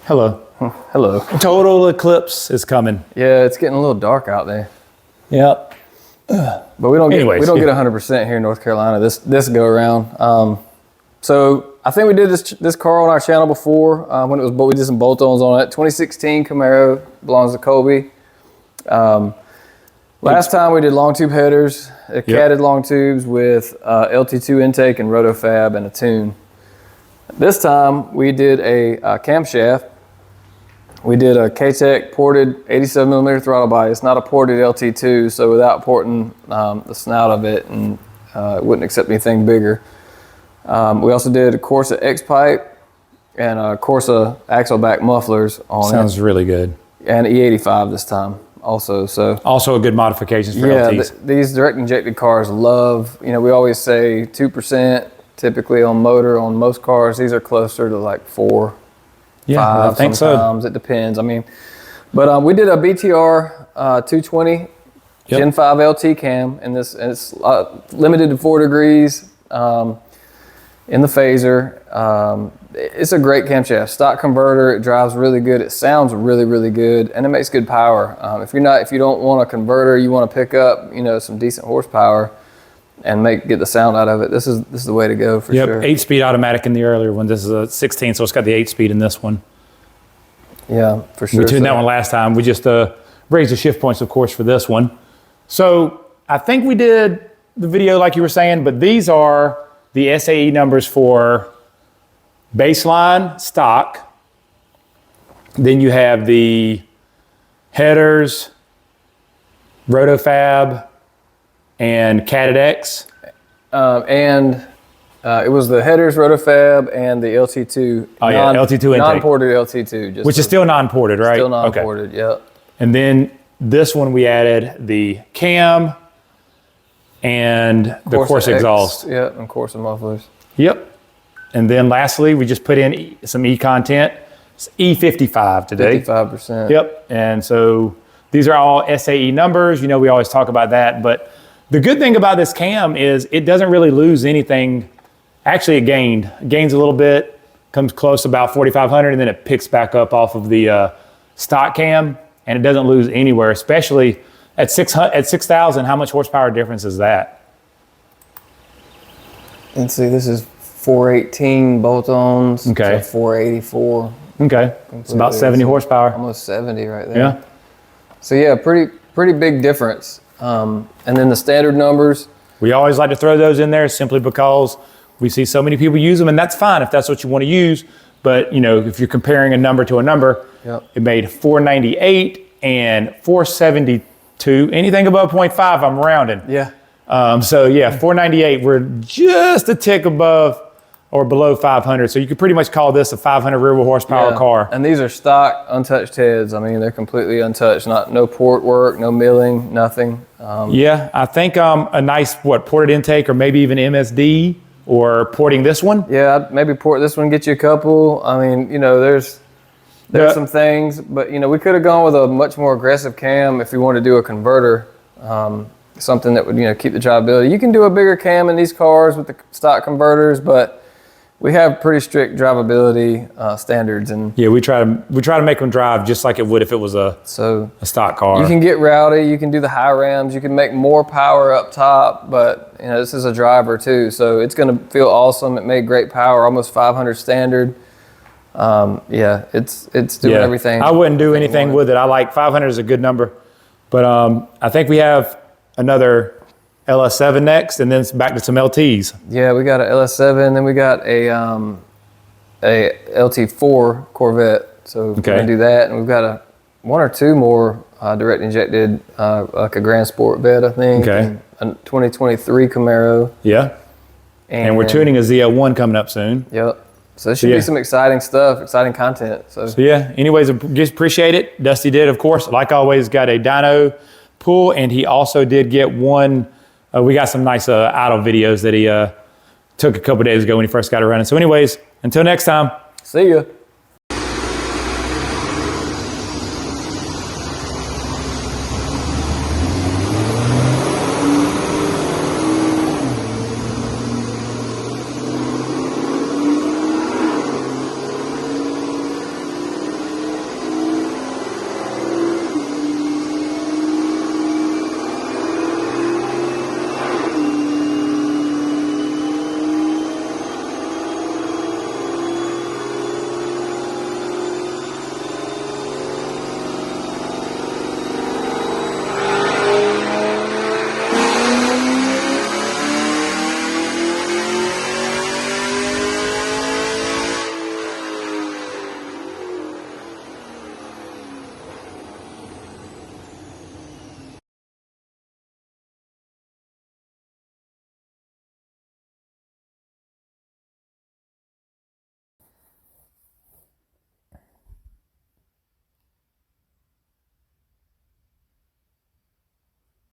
Hello. Hello. Total eclipse is coming. Yeah, it's getting a little dark out there. Yep. But we don't get 100% here in North Carolina this go around. So I think we did this car on our channel before when it was, but we did some bolt-ons on it. 2016 Camaro, belongs to Colby. Last time we did long tube headers, catted long tubes with LT2 intake and rotofab and a tune. This time we did a camshaft. We did a K-Tech ported 87 millimeter throttle body. It's not a ported LT2, so without porting the snout of it, and it wouldn't accept anything bigger. We also did a Corsa X pipe and a Corsa axle back mufflers on it. Sounds really good. And E85 this time also. So also a good modifications for LTs. These direct injected cars love, we always say 2% typically on motor on most cars. These are closer to like 4. Yeah, 5 I think sometimes. It depends. But we did a BTR 220 Gen 5 LT cam, and it's limited to 4 degrees in the phaser. It's a great camshaft, stock converter. It drives really good. It sounds really, really good, and it makes good power. If you don't want a converter, you want to pick up some decent horsepower and get the sound out of it. This is the way to go for sure. 8-speed automatic in the earlier one. This is a 16, so it's got the 8-speed in this one. Yeah, for sure. We tuned that one last time. We just raised the shift points, of course, for this one. So I think we did the video like you were saying, but these are the SAE numbers for baseline, stock. Then you have the headers, rotofab, and Catted X. It was the headers, rotofab, and the LT2. LT2 intake. Non-ported LT2. Which is still non-ported, right? Still non-ported, yep. And then this one we added the cam and the Corsa exhaust. Yep, and Corsa mufflers. Yep. And then lastly, we just put in some E content. It's E85 today. 55%. Yep. And so these are all SAE numbers. We always talk about that, but the good thing about this cam is it doesn't really lose anything. Actually, it gains a little bit, comes close to about 4,500, and then it picks back up off of the stock cam, and it doesn't lose anywhere, especially at 6,000. How much horsepower difference is that? Let's see, this is 418 bolt-ons to 484. Okay, it's about 70 horsepower. Almost 70 right there. Yeah. So yeah, pretty big difference. And then the standard numbers. We always like to throw those in there simply because we see so many people use them, and that's fine if that's what you want to use. But if you're comparing a number to a number, it made 498 and 472. Anything above 0.5, I'm rounding. Yeah. So yeah, 498, we're just a tick above or below 500. So you could pretty much call this a 500 rear wheel horsepower car. And these are stock, untouched heads. They're completely untouched. No port work, no milling, nothing. Yeah, I think a nice, ported intake or maybe even MSD or porting this one. Yeah, I'd maybe port this one, get you a couple. There's some things, but we could have gone with a much more aggressive cam if you want to do a converter. Something that would, keep the drivability. You can do a bigger cam in these cars with the stock converters, but we have pretty strict drivability standards, and yeah, we try to make them drive just like it would if it was a stock car. You can get rowdy, you can do the high rams, you can make more power up top, but this is a driver too, so it's going to feel awesome. It made great power, almost 500 standard. Yeah, it's doing everything. I wouldn't do anything with it. I like 500 is a good number, but I think we have another LS7 next, and then back to some LTs. Yeah, we got a LS7, then we got a LT4 Corvette. So we're gonna do that, and we've got one or two more direct injected, like a Grand Sport Vet, I think. Okay. And a 2023 Camaro. Yeah. And we're tuning a Z01 coming up soon. Yep. So there should be some exciting stuff, exciting content. So yeah. Anyways, just appreciate it. Dusty did, of course, like always, got a dyno pull, and he also did get one. We got some nice idle videos that he took a couple days ago when he first got it running. So anyways, until next time. See ya.